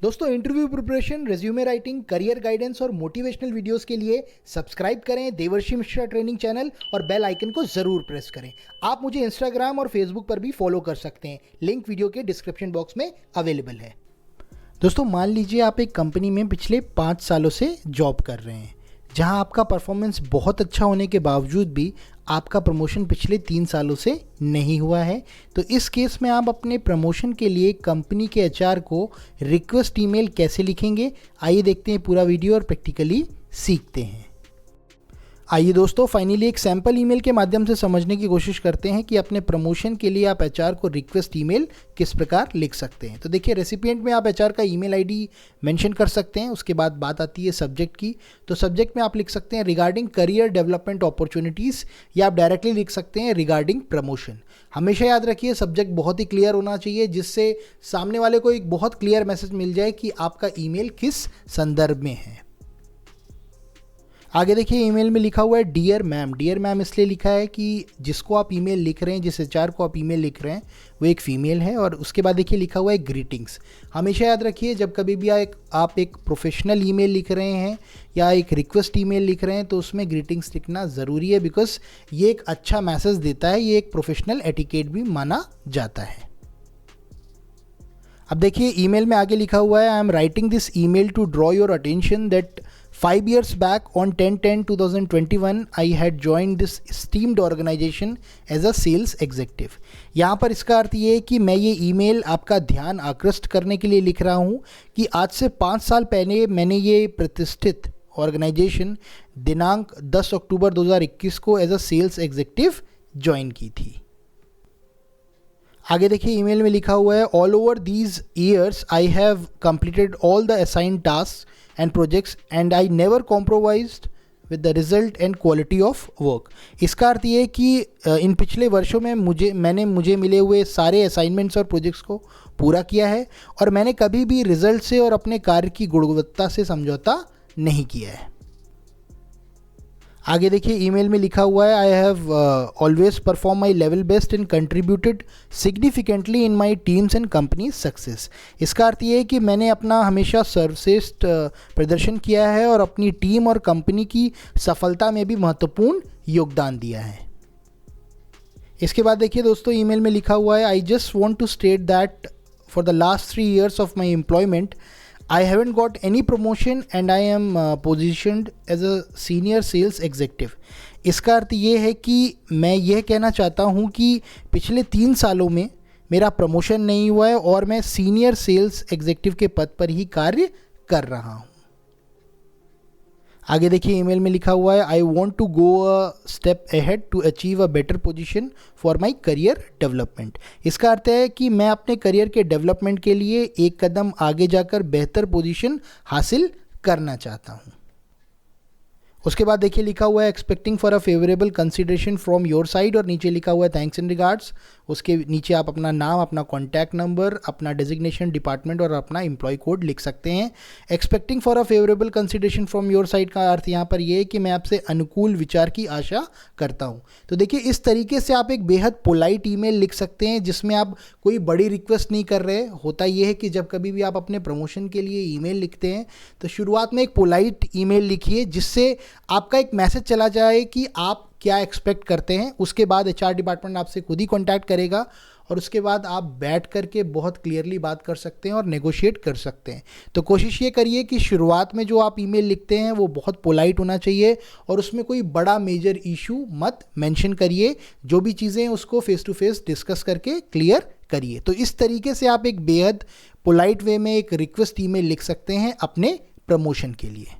दोस्तों, interview preparation, resume writing, career guidance और motivational videos के लिए सब्सक्राइब करें देवर्षि मिश्रा ट्रेनिंग चैनल और बेल आइकन को ज़रूर प्रेस करें। आप मुझे इंस्टाग्राम और फेसबुक पर भी फॉलो कर सकते हैं, लिंक वीडियो के डिस्क्रिप्शन बॉक्स में अवेलेबल है। दोस्तों, मान लीजिए आप एक कंपनी में पिछले 5 सालों से जॉब कर रहे हैं, जहां आपका परफॉर्मेंस बहुत अच्छा होने के बावजूद भी आपका प्रमोशन पिछले 3 सालों से नहीं हुआ है। तो इस केस में आप अपने प्रमोशन के लिए कंपनी के एचआर को रिक्वेस्ट ईमेल कैसे लिखेंगे, आइए देखते हैं पूरा वीडियो और प्रैक्टिकली सीखते हैं। आइए दोस्तों, फाइनली एक सैम्पल ईमेल के माध्यम से समझने की कोशिश करते हैं कि अपने प्रमोशन के लिए आप एचआर को रिक्वेस्ट ईमेल किस प्रकार लिख सकते हैं। तो देखिए, रेसिपिएंट में आप एचआर का ईमेल आईडी मेंशन कर सकते हैं। उसके बाद बात आती है सब्जेक्ट की। तो सब्जेक्ट में आप लिख सकते हैं रिगार्डिंग करियर डेवलपमेंट अपॉर्चुनिटीज़, या आप डायरेक्टली लिख सकते हैं रिगार्डिंग प्रमोशन। हमेशा याद रखिए, सब्जेक्ट बहुत ही क्लियर होना चाहिए, जिससे सामने वाले को एक बहुत क्लियर मैसेज मिल जाए कि आपका ईमेल किस संदर्भ में है। आगे देखिए, ईमेल में लिखा हुआ है डियर मैम। डियर मैम इसलिए लिखा है कि जिसको आप ईमेल लिख रहे हैं, जिस एचआर को आप ईमेल लिख रहे हैं, वो एक फ़ीमेल है। और उसके बाद देखिए लिखा हुआ है ग्रीटिंग्स। हमेशा याद रखिए, जब कभी भी आप एक प्रोफेशनल ईमेल लिख रहे हैं या एक रिक्वेस्ट ईमेल लिख रहे हैं, तो उसमें ग्रीटिंग्स लिखना ज़रूरी है, बिकॉज ये एक अच्छा मैसेज देता है, ये एक प्रोफेशनल एटिकेट भी माना जाता है। अब देखिए, ईमेल में आगे लिखा हुआ है I am writing this email to draw your attention that 5 years back on 10/10/2021 I had joined this esteemed organization as a sales executive। यहाँ पर इसका अर्थ ये है कि मैं ये ईमेल आपका ध्यान आकृष्ट करने के लिए लिख रहा हूँ कि आज से 5 साल पहले मैंने ये प्रतिष्ठित ऑर्गेनाइजेशन दिनांक 10 अक्टूबर 2021 को as a sales executive join की थी। आगे देखिए, ईमेल में लिखा हुआ है all over these years I have completed all the assigned task and projects and I never compromised with the result and quality of work. इसका अर्थ ये है कि इन पिछले वर्षों में मुझे मिले हुए सारे असाइनमेंट्स और प्रोजेक्ट्स को पूरा किया है और मैंने कभी भी रिजल्ट से और अपने कार्य की गुणवत्ता से समझौता नहीं किया है। आगे देखिए, ईमेल में लिखा हुआ है I have always perform my level best and contributed significantly in my teams and company success. इसका अर्थ ये है कि मैंने अपना हमेशा सर्वश्रेष्ठ प्रदर्शन किया है और अपनी टीम और कंपनी की सफलता में भी महत्वपूर्ण योगदान दिया है। इसके बाद देखिए दोस्तों, ईमेल में लिखा हुआ है I just want to state that for the last 3 years of my employment I haven't got any promotion and I am positioned as a senior sales executive। इसका अर्थ ये है कि मैं यह कहना चाहता हूँ कि पिछले 3 सालों में मेरा प्रमोशन नहीं हुआ है और मैं सीनियर सेल्स एग्जीक्यूटिव के पद पर ही कार्य कर रहा हूँ। आगे देखिए, ईमेल में लिखा हुआ है I want to go a step ahead to achieve a better position for my career development. इसका अर्थ है कि मैं अपने करियर के डेवलपमेंट के लिए एक कदम आगे जाकर बेहतर पोजीशन हासिल करना चाहता हूँ। उसके बाद देखिए लिखा हुआ है expecting for a favourable consideration from your side और नीचे लिखा हुआ है थैंक्स एंड रिगार्ड्स। उसके नीचे आप अपना नाम, अपना कॉन्टैक्ट नंबर, अपना डेजिग्नेशन, डिपार्टमेंट और अपना एम्प्लॉय कोड लिख सकते हैं। Expecting for a favourable consideration from your side का अर्थ यहाँ पर ये है कि मैं आपसे अनुकूल विचार की आशा करता हूँ। तो देखिए, इस तरीके से आप एक बेहद पोलाइट ईमेल लिख सकते हैं, जिसमें आप कोई बड़ी रिक्वेस्ट नहीं कर रहे। होता ये है कि जब कभी भी आप अपने प्रमोशन के लिए ईमेल लिखते हैं, तो शुरुआत में एक पोलाइट ईमेल लिखिए, जिससे आपका एक मैसेज चला जाए कि आप क्या एक्सपेक्ट करते हैं। उसके बाद एचआर डिपार्टमेंट आपसे खुद ही कांटेक्ट करेगा और उसके बाद आप बैठ करके बहुत क्लियरली बात कर सकते हैं और नेगोशिएट कर सकते हैं। तो कोशिश ये करिए कि शुरुआत में जो आप ईमेल लिखते हैं वो बहुत पोलाइट होना चाहिए और उसमें कोई बड़ा मेजर इशू मत मेंशन करिए। जो भी चीज़ें हैं उसको फेस टू फेस डिस्कस करके क्लियर करिए। तो इस तरीके से आप एक बेहद पोलाइट वे में एक रिक्वेस्ट ईमेल लिख सकते हैं अपने प्रमोशन के लिए।